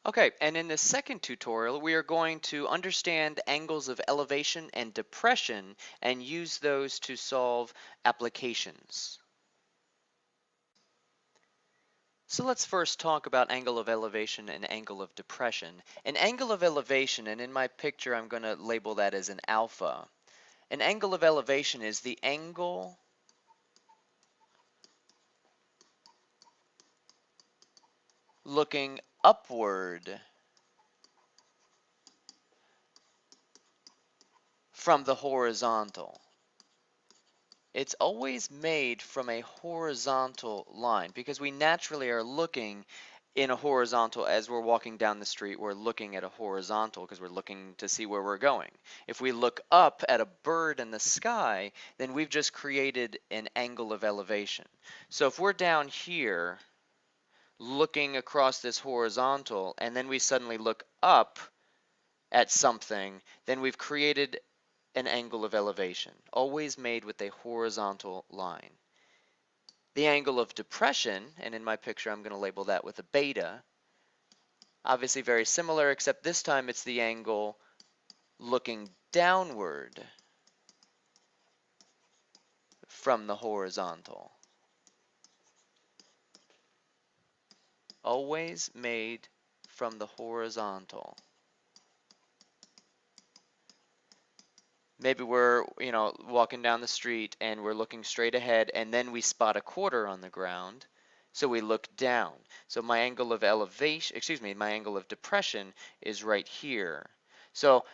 Okay, and in this second tutorial, we are going to understand angles of elevation and depression and use those to solve applications. So let's first talk about angle of elevation and angle of depression. An angle of elevation, and in my picture I'm going to label that as an alpha. An angle of elevation is the angle looking upward from the horizontal. It's always made from a horizontal line because we naturally are looking in a horizontal as we're walking down the street. We're looking at a horizontal because we're looking to see where we're going. If we look up at a bird in the sky, then we've just created an angle of elevation. So if we're down here looking across this horizontal and then we suddenly look up at something, then we've created an angle of elevation, always made with a horizontal line. The angle of depression, and in my picture I'm going to label that with a beta, obviously very similar, except this time it's the angle looking downward from the horizontal. Always made from the horizontal. Maybe we're, walking down the street and we're looking straight ahead and then we spot a quarter on the ground. So we look down. So my angle of elevation, my angle of depression is right here. So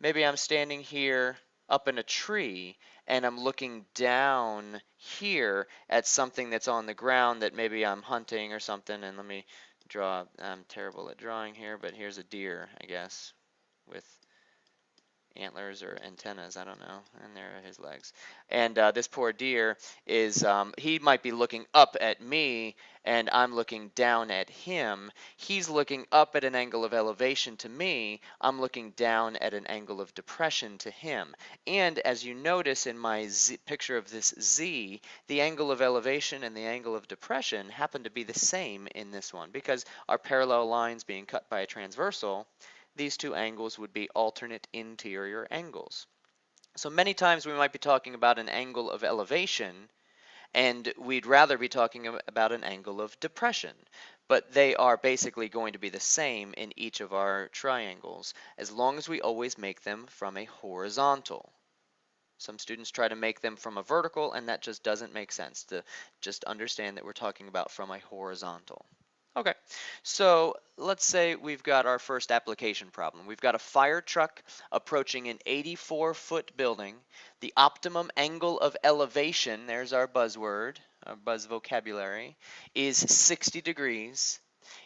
maybe I'm standing here up in a tree and I'm looking down here at something that's on the ground that maybe I'm hunting or something. And let me draw, I'm terrible at drawing here, but here's a deer, I guess, with antlers or antennas, I don't know, and there are his legs. And this poor deer is, he might be looking up at me and I'm looking down at him. He's looking up at an angle of elevation to me. I'm looking down at an angle of depression to him. And as you notice in my picture of this Z, the angle of elevation and the angle of depression happen to be the same in this one because our parallel lines being cut by a transversal, these two angles would be alternate interior angles. So many times we might be talking about an angle of elevation, and we'd rather be talking about an angle of depression. But they are basically going to be the same in each of our triangles, as long as we always make them from a horizontal. Some students try to make them from a vertical, and that just doesn't make sense. To just understand that we're talking about from a horizontal. Okay, so let's say we've got our first application problem. We've got a fire truck approaching an 84-foot building. The optimum angle of elevation, there's our buzzword, our buzz vocabulary, is 60 degrees.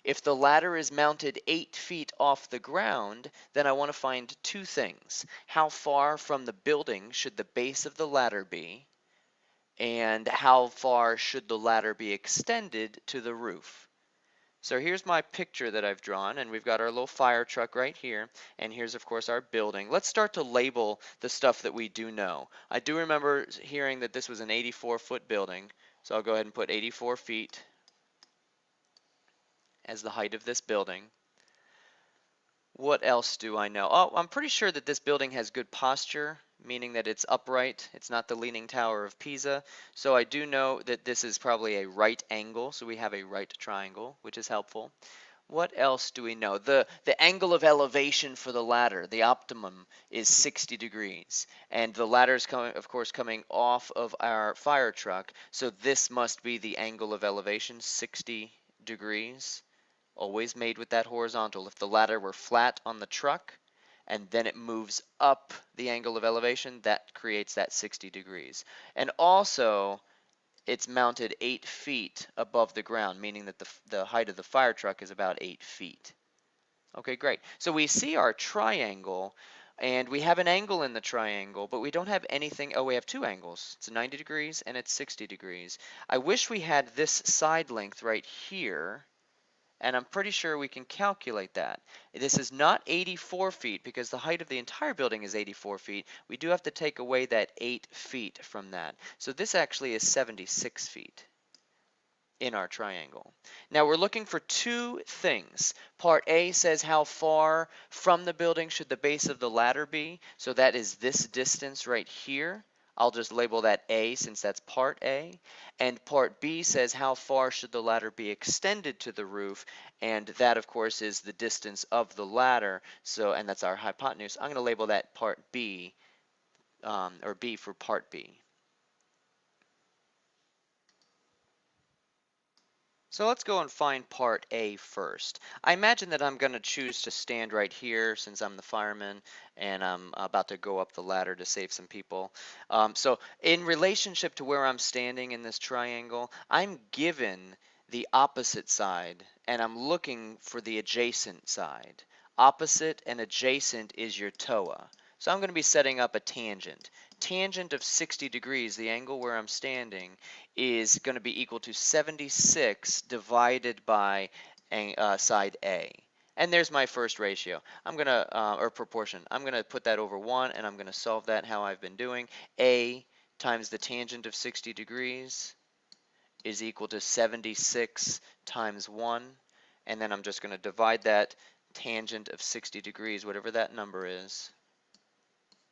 If the ladder is mounted 8 feet off the ground, then I want to find two things. How far from the building should the base of the ladder be? And how far should the ladder be extended to the roof? So here's my picture that I've drawn, and we've got our little fire truck right here, and here's of course our building. Let's start to label the stuff that we do know. I do remember hearing that this was an 84-foot building, so I'll go ahead and put 84 feet as the height of this building. What else do I know? Oh, I'm pretty sure that this building has good posture, meaning that it's upright. It's not the Leaning Tower of Pisa. So I do know that this is probably a right angle, so we have a right triangle, which is helpful. What else do we know? The angle of elevation for the ladder, the optimum, is 60 degrees. And the ladder is coming, of course, coming off of our fire truck. So this must be the angle of elevation, 60 degrees. Always made with that horizontal. If the ladder were flat on the truck and then it moves up the angle of elevation, that creates that 60 degrees. And also, it's mounted 8 feet above the ground, meaning that the height of the fire truck is about 8 feet. Okay, great. So we see our triangle, and we have an angle in the triangle, but we don't have anything. Oh, we have two angles. It's 90 degrees and it's 60 degrees. I wish we had this side length right here, and I'm pretty sure we can calculate that. This is not 84 feet because the height of the entire building is 84 feet. We do have to take away that 8 feet from that. So this actually is 76 feet. in our triangle. Now we're looking for two things. Part A says how far from the building should the base of the ladder be. So that is this distance right here. I'll just label that A since that's part A. And part B says how far should the ladder be extended to the roof. And that of course is the distance of the ladder. So, and that's our hypotenuse. I'm going to label that part B, or B for part B. So let's go and find part A first. I imagine that I'm going to choose to stand right here since I'm the fireman and I'm about to go up the ladder to save some people. So in relationship to where I'm standing in this triangle, I'm given the opposite side and I'm looking for the adjacent side. Opposite and adjacent is your TOA. So I'm going to be setting up a tangent. Tangent of 60 degrees, the angle where I'm standing, is going to be equal to 76 divided by side A. And there's my first ratio. I'm going to, or proportion. I'm going to put that over 1 and I'm going to solve that how I've been doing. A times the tangent of 60 degrees is equal to 76 times 1. And then I'm just going to divide that tangent of 60 degrees, whatever that number is.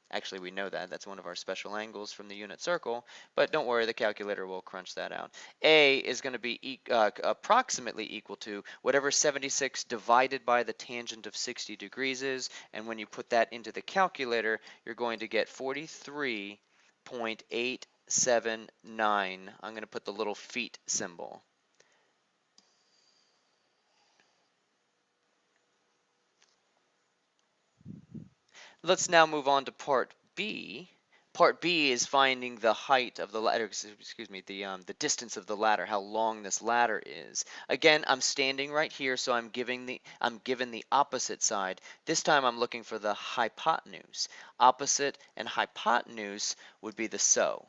Actually, we know that. That's one of our special angles from the unit circle, but don't worry, the calculator will crunch that out. A is going to be approximately equal to whatever 76 divided by the tangent of 60 degrees is, and when you put that into the calculator, you're going to get 43.879. I'm going to put the little feet symbol. Let's now move on to part B. Part B is finding the height of the ladder, excuse me, the distance of the ladder, how long this ladder is. Again, I'm standing right here, so I'm given the opposite side. This time I'm looking for the hypotenuse. Opposite and hypotenuse would be the sine.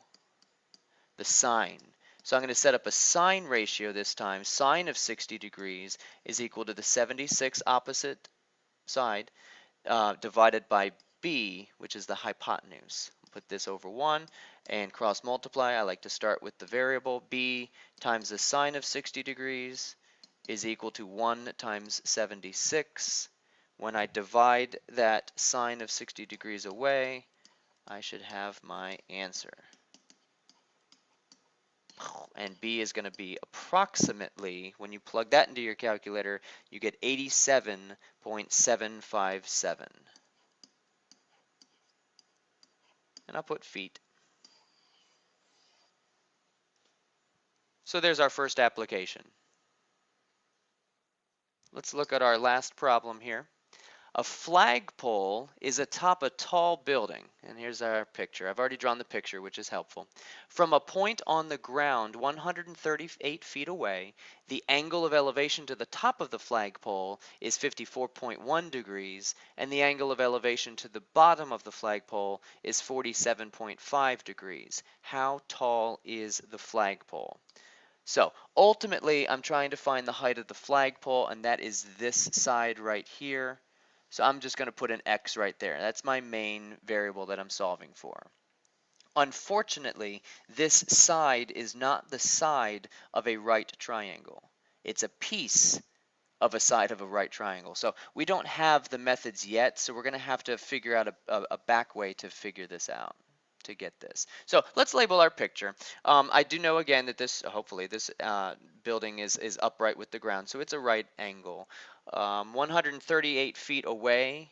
So I'm going to set up a sine ratio this time. Sine of 60 degrees is equal to the 76 opposite side divided by b, which is the hypotenuse. Put this over 1 and cross multiply. I like to start with the variable. B times the sine of 60 degrees is equal to 1 times 76. When I divide that sine of 60 degrees away, I should have my answer. And B is going to be approximately, when you plug that into your calculator, you get 87.757. And I'll put feet. So there's our first application. Let's look at our last problem here. A flagpole is atop a tall building, and here's our picture. I've already drawn the picture, which is helpful. From a point on the ground 138 feet away, the angle of elevation to the top of the flagpole is 54.1 degrees, and the angle of elevation to the bottom of the flagpole is 47.5 degrees. How tall is the flagpole? So ultimately, I'm trying to find the height of the flagpole, and that is this side right here. So I'm just going to put an X right there. That's my main variable that I'm solving for. Unfortunately, this side is not the side of a right triangle. It's a piece of a side of a right triangle. So we don't have the methods yet, so we're going to have to figure out a back way to figure this out to get this. So let's label our picture. I do know again that this, hopefully, this building is upright with the ground, so it's a right angle. 138 feet away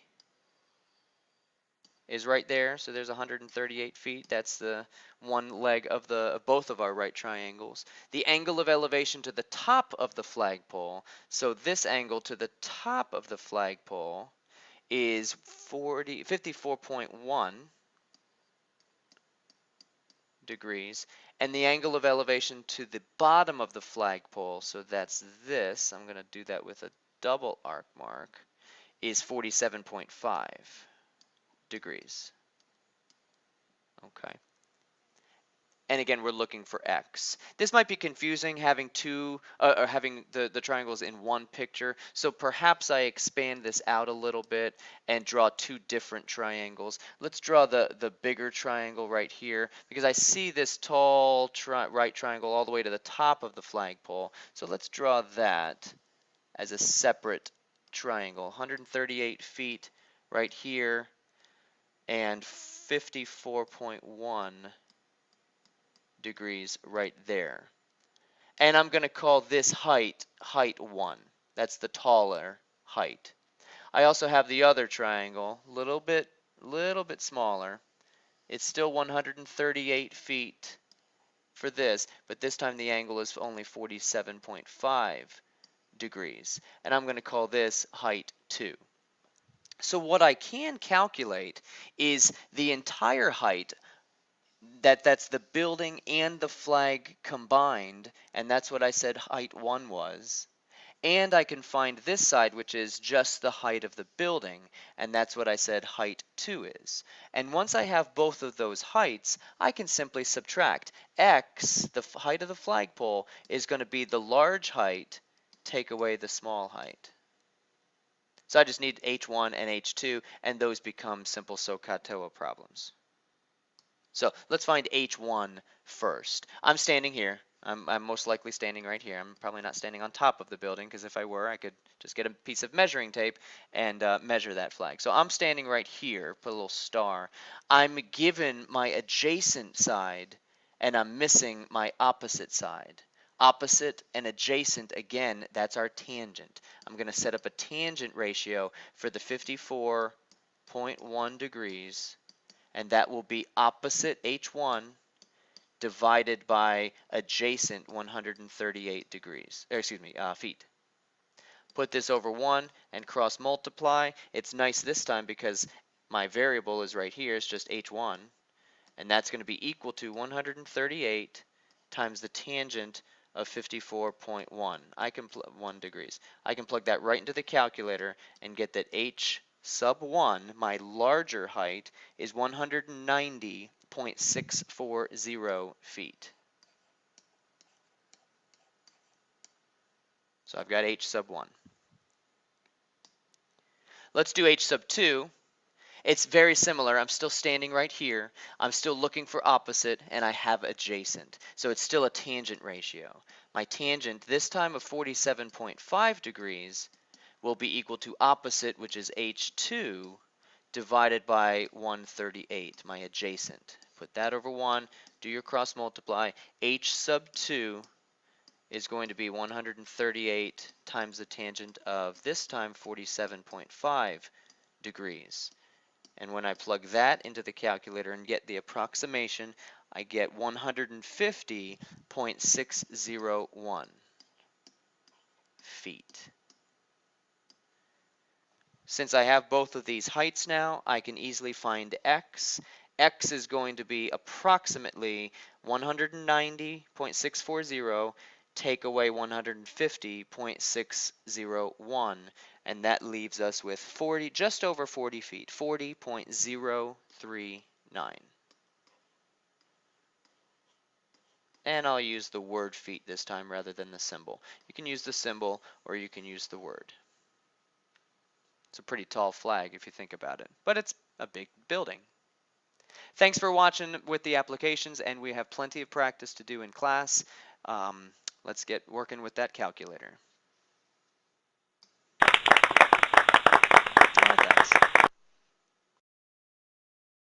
is right there, so there's 138 feet. That's the one leg of both of our right triangles. The angle of elevation to the top of the flagpole, so this angle to the top of the flagpole is 54.1 degrees, and the angle of elevation to the bottom of the flagpole, so that's this, I'm going to do that with a double arc mark, is 47.5 degrees. Okay. And again, we're looking for x. This might be confusing having or having the triangles in one picture. So perhaps I expand this out a little bit and draw two different triangles. Let's draw the bigger triangle right here because I see this tall right triangle all the way to the top of the flagpole. So let's draw that as a separate triangle. 138 feet right here and 54.1 degrees right there. And I'm going to call this height 1. That's the taller height. I also have the other triangle, little bit smaller. It's still 138 feet for this, but this time the angle is only 47.5 degrees. And I'm going to call this height 2. So what I can calculate is the entire height that's the building and the flag combined, and that's what I said height 1 was. And I can find this side, which is just the height of the building, and that's what I said height 2 is. And once I have both of those heights, I can simply subtract. X, the height of the flagpole, is going to be the large height, take away the small height. So I just need H1 and H2, and those become simple SOHCAHTOA problems. So let's find H1 first. I'm standing here. I'm most likely standing right here. I'm probably not standing on top of the building because if I were, I could just get a piece of measuring tape and measure that flag. So I'm standing right here, put a little star. I'm given my adjacent side and I'm missing my opposite side. Opposite and adjacent, again, that's our tangent. I'm going to set up a tangent ratio for the 54.1 degrees, and that will be opposite H1 divided by adjacent 138 degrees, or excuse me, feet. Put this over 1 and cross multiply. It's nice this time because my variable is right here, it's just H1, and that's going to be equal to 138 times the tangent of 54.1. 1 degrees. I can plug that right into the calculator and get that H sub 1, my larger height, is 190.640 feet. So I've got H sub 1. Let's do H sub 2. It's very similar. I'm still standing right here. I'm still looking for opposite, and I have adjacent. So it's still a tangent ratio. My tangent, this time of 47.5 degrees, will be equal to opposite, which is H2, divided by 138, my adjacent. Put that over 1, do your cross multiply. H sub 2 is going to be 138 times the tangent of, this time, 47.5 degrees. And when I plug that into the calculator and get the approximation, I get 150.601 feet. Since I have both of these heights now, I can easily find x. X is going to be approximately 190.640, take away 150.601, and that leaves us with 40, just over 40 feet, 40.039. And I'll use the word feet this time rather than the symbol. You can use the symbol or you can use the word. It's a pretty tall flag if you think about it, but it's a big building. Thanks for watching with the applications, and we have plenty of practice to do in class. Let's get working with that calculator. Thanks.